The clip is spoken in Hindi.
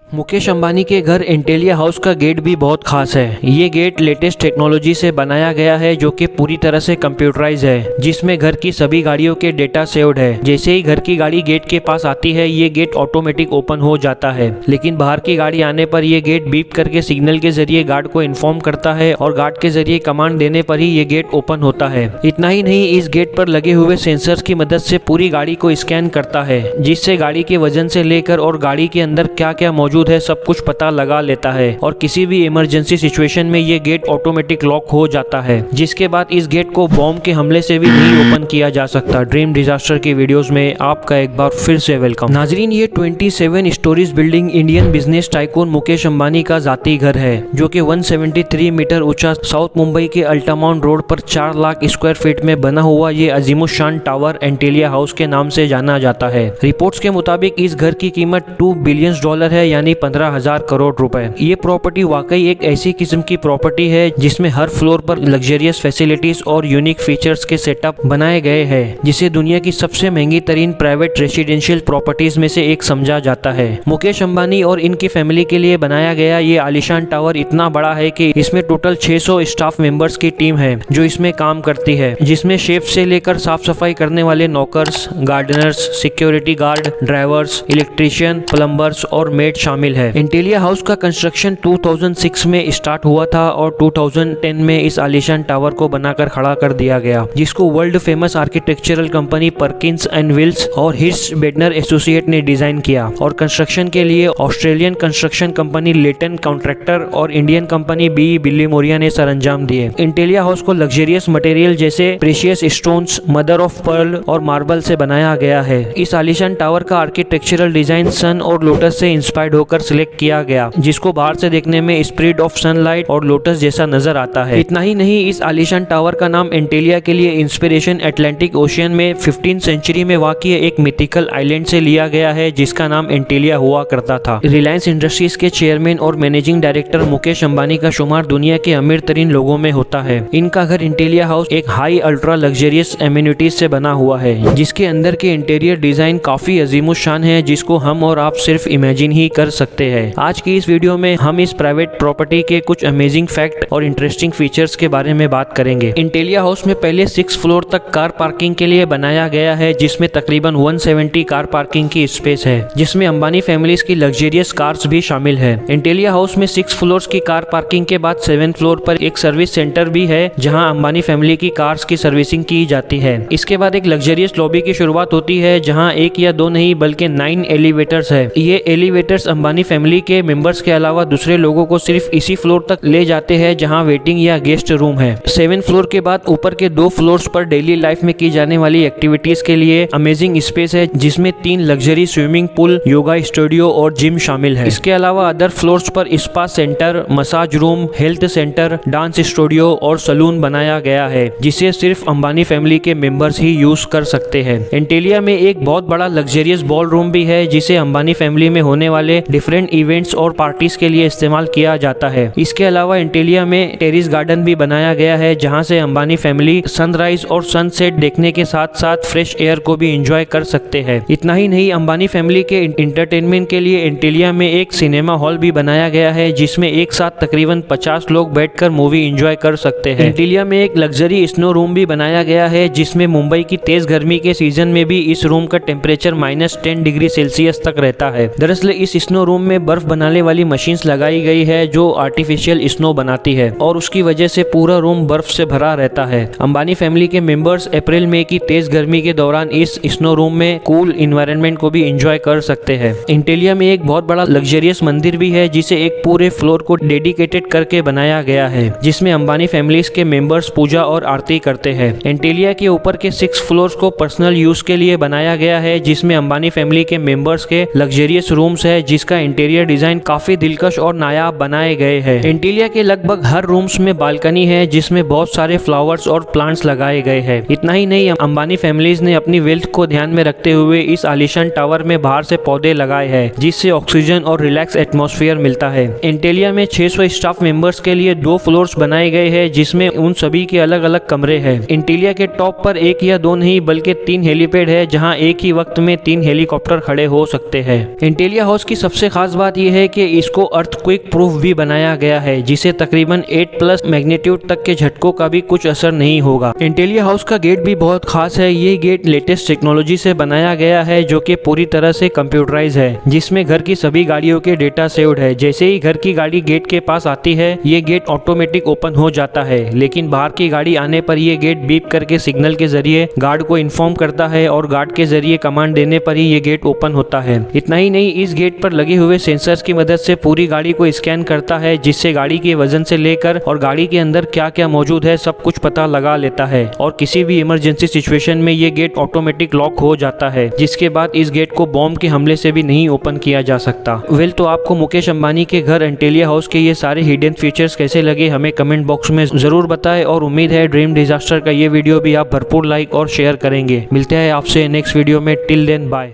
मुकेश अंबानी के घर एंटेलिया हाउस का गेट भी बहुत खास है। ये गेट लेटेस्ट टेक्नोलॉजी से बनाया गया है जो कि पूरी तरह से कंप्यूटराइज है, जिसमें घर की सभी गाड़ियों के डेटा सेव्ड है। जैसे ही घर की गाड़ी गेट के पास आती है ये गेट ऑटोमेटिक ओपन हो जाता है, लेकिन बाहर की गाड़ी आने पर ये गेट बीप करके सिग्नल के जरिए गार्ड को इन्फॉर्म करता है और गार्ड के जरिए कमांड देने पर ही ये गेट ओपन होता है। इतना ही नहीं, इस गेट पर लगे हुए सेंसर्स की मदद से पूरी गाड़ी को स्कैन करता है, जिससे गाड़ी के वजन से लेकर और गाड़ी के अंदर क्या क्या मौजूद है सब कुछ पता लगा लेता है और किसी भी इमरजेंसी सिचुएशन में ये गेट ऑटोमेटिक लॉक हो जाता है, जिसके बाद इस गेट को बॉम्ब के हमले से भी नहीं ओपन किया जा सकता। ड्रीम डिजास्टर की वीडियोस में आपका एक बार फिर से वेलकम। नाजरीन, ये 27 stories building Indian business tycoon Mukesh Ambani का जाती घर है, जो कि 173 मीटर ऊंचा साउथ मुंबई के अल्टामाउंट रोड पर 4 लाख स्क्वायर फीट में बना हुआ ये अजीमुशान टावर एंटेलिया हाउस के नाम से जाना जाता है। रिपोर्ट्स के मुताबिक इस घर की कीमत $2 बिलियन है, यानी 15,000 करोड़ रुपए। ये प्रॉपर्टी वाकई एक ऐसी किस्म की प्रॉपर्टी है जिसमें हर फ्लोर पर लग्जरियस फैसिलिटीज और यूनिक फीचर्स के सेटअप बनाए गए हैं, जिसे दुनिया की सबसे महंगी तरीन प्राइवेट रेसिडेंशियल प्रॉपर्टीज में से एक समझा जाता है। मुकेश अंबानी और इनकी फैमिली के लिए बनाया गया ये आलीशान टावर इतना बड़ा है कि इसमें टोटल 600 स्टाफ मेंबर्स की टीम है जो इसमें काम करती है, जिसमें शेफ से लेकर साफ सफाई करने वाले नौकर्स, gardeners, security guard, drivers, electrician, plumbers और मेड शामिल है। एंटेलिया हाउस का कंस्ट्रक्शन 2006 में स्टार्ट हुआ था और 2010 में इस आलीशान टावर को बनाकर खड़ा कर दिया गया, जिसको world famous architectural company Perkins and Wills और हिर्स्ट बेडनर एसोसिएट ने डिजाइन किया और कंस्ट्रक्शन के लिए Australian construction company Leighton contractor और Indian company B Billimoria ने सरंजाम दिए। एंटेलिया हाउस को लग्जरियस मटेरियल जैसे precious stones, mother of pearl और मार्बल से बनाया गया है। इस आलीशान टावर का आर्किटेक्चरल डिजाइन सन और लोटस से इंस्पायर्ड होकर सिलेक्ट किया गया, जिसको बाहर से देखने में स्प्रिट ऑफ सनलाइट और लोटस जैसा नजर आता है। इतना ही नहीं, इस आलीशान टावर का नाम एंटेलिया के लिए इंस्पिरेशन अटलांटिक ओशियन में 15th सेंचुरी में वाक़ई एक मिथिकल आइलैंड से लिया गया है, जिसका नाम एंटेलिया हुआ करता था। रिलायंस इंडस्ट्रीज के चेयरमैन और मैनेजिंग डायरेक्टर मुकेश अंबानी का शुमार दुनिया के अमीर तरीन लोगों में होता है। इनका घर एंटेलिया हाउस एक हाई अल्ट्रा लग्जरियस एमिनिटीज से बना हुआ है, जिसके अंदर के इंटीरियर डिजाइन काफी अजीमुशान है, जिसको हम और आप सिर्फ इमेजिन ही कर सकते हैं। आज की इस वीडियो में हम इस प्राइवेट प्रॉपर्टी के कुछ अमेजिंग फैक्ट और इंटरेस्टिंग फीचर्स के बारे में बात करेंगे। एंटेलिया हाउस में पहले 6 फ्लोर तक कार पार्किंग के लिए बनाया गया है, जिसमें तकरीबन 170 कार पार्किंग की स्पेस है, जिसमें अंबानी फैमिलीज की लग्जरियस कार्स भी शामिल है। एंटेलिया हाउस में 6 फ्लोर्स की कार पार्किंग के बाद 7th फ्लोर पर एक सर्विस सेंटर भी है, जहां अंबानी फैमिली की कार्स की सर्विसिंग की जाती है। इसके बाद एक लग्जरियस लॉबी की शुरुआत होती है, जहां 1 या 2 नहीं बल्कि 9 एलिवेटर्स है। ये एलिवेटर्स अंबानी फैमिली के मेंबर्स के अलावा दूसरे लोगों को सिर्फ इसी फ्लोर तक ले जाते हैं जहां वेटिंग या गेस्ट रूम है। 7th फ्लोर के बाद ऊपर के 2 फ्लोर्स पर डेली लाइफ में की जाने वाली एक्टिविटीज के लिए अमेजिंग स्पेस है, जिसमें 3 luxury swimming pool, yoga studio और जिम शामिल है। इसके अलावा अदर फ्लोर्स पर spa centre, massage room, health centre, dance studio और सलून बनाया गया है, जिसे सिर्फ अंबानी फैमिली के मेंबर्स ही यूज कर सकते हैं। एंटेलिया में एक बहुत बड़ा लग्जरियस बॉल रूम भी है, जिसे अंबानी फैमिली में होने वाले डिफरेंट इवेंट्स और पार्टीज के लिए इस्तेमाल किया जाता है। इसके अलावा एंटेलिया में टेरिस गार्डन भी बनाया गया है, जहां से अंबानी फैमिली सनराइज और सनसेट देखने के साथ साथ फ्रेश एयर को भी एंजॉय कर सकते हैं। इतना ही नहीं, अंबानी फैमिली के एंटरटेनमेंट के लिए एंटेलिया में एक सिनेमा हॉल भी बनाया गया है, जिसमें एक साथ तकरीबन 50 लोग बैठकर मूवी एंजॉय कर सकते हैं। एंटेलिया में एक लग्जरी स्नो रूम भी बनाया गया है, जिसमें मुंबई की तेज गर्मी के सीजन में भी इस रूम का टेम्परेचर -10 डिग्री सेल्सियस तक रहता है। दरअसल इस स्नो रूम में बर्फ बनाने वाली मशीन्स लगाई गई है, जो आर्टिफिशियल स्नो बनाती है और उसकी वजह से पूरा रूम बर्फ से भरा रहता है। अंबानी फैमिली के मेंबर्स अप्रैल मई की तेज गर्मी के दौरान इस स्नो रूम में कूल इन्वायरमेंट को भी एंजॉय कर सकते हैं। एंटेलिया में एक बहुत बड़ा लग्जरियस मंदिर भी है, जिसे एक पूरे फ्लोर को डेडिकेटेड करके बनाया गया है, जिसमें अंबानी फैमिलीज के मेंबर्स पूजा और आरती करते हैं। एंटेलिया के ऊपर के 6 फ्लोर्स को पर्सनल यूज के लिए बनाया गया है, जिसमें अंबानी फैमिली के मेंबर्स के लग्जरियस रूम्स है, जिसका इंटीरियर डिजाइन काफी दिलकश और नायाब बनाए गए हैं। एंटेलिया के लगभग हर रूम्स में बालकनी है, जिसमें बहुत सारे फ्लावर्स और प्लांट्स लगाए गए हैं। इतना ही नहीं, अंबानी फैमिलीज ने अपनी वेल्थ को ध्यान में रखते हुए इस आलीशान टावर में बाहर से पौधे लगाए हैं, जिससे ऑक्सीजन और रिलैक्स एटमॉस्फेयर मिलता है। एंटेलिया में 600 स्टाफ मेंबर्स के लिए 2 फ्लोर्स बनाए गए हैं, जिसमें उन सभी के अलग अलग कमरे हैं। एंटेलिया के टॉप पर 1 या 2 नहीं बल्कि 3 हेलीपैड है, जहां एक ही वक्त में 3 हेलीकॉप्टर खड़े हो सकते हैं। एंटेलिया हाउस की सबसे सबसे खास बात यह है कि इसको अर्थक्वेक प्रूफ भी बनाया गया है, जिसे तकरीबन 8+ मैग्नीट्यूड तक के झटकों का भी कुछ असर नहीं होगा। इंटेलिया हाउस का गेट भी बहुत खास है। ये गेट लेटेस्ट टेक्नोलॉजी से बनाया गया है जो कि पूरी तरह से कंप्यूटराइज है, जिसमें घर की सभी गाड़ियों के डेटा सेव्ड है। जैसे ही घर की गाड़ी गेट के पास आती है, ये गेट ऑटोमेटिक ओपन हो जाता है, लेकिन बाहर की गाड़ी आने पर ये गेट बीप करके सिग्नल के जरिए गार्ड को इन्फॉर्म करता है और गार्ड के जरिए कमांड देने पर ही ये गेट ओपन होता है। इतना ही नहीं, इस गेट पर लगे हुए सेंसर्स की मदद से पूरी गाड़ी को स्कैन करता है, जिससे गाड़ी के वजन से लेकर और गाड़ी के अंदर क्या क्या मौजूद है सब कुछ पता लगा लेता है। और किसी भी इमरजेंसी सिचुएशन में ये गेट ऑटोमेटिक लॉक हो जाता है, जिसके बाद इस गेट को बॉम्ब के हमले से भी नहीं ओपन किया जा सकता। तो आपको मुकेश अंबानी के घर इंटेलिया हाउस के ये सारे हिडन फीचर्स कैसे लगे हमें कमेंट बॉक्स में जरूर बताएं, और उम्मीद है ड्रीम डिजास्टर का ये वीडियो भी आप भरपूर लाइक और शेयर करेंगे। मिलते हैं आपसे नेक्स्ट वीडियो में। Till then bye.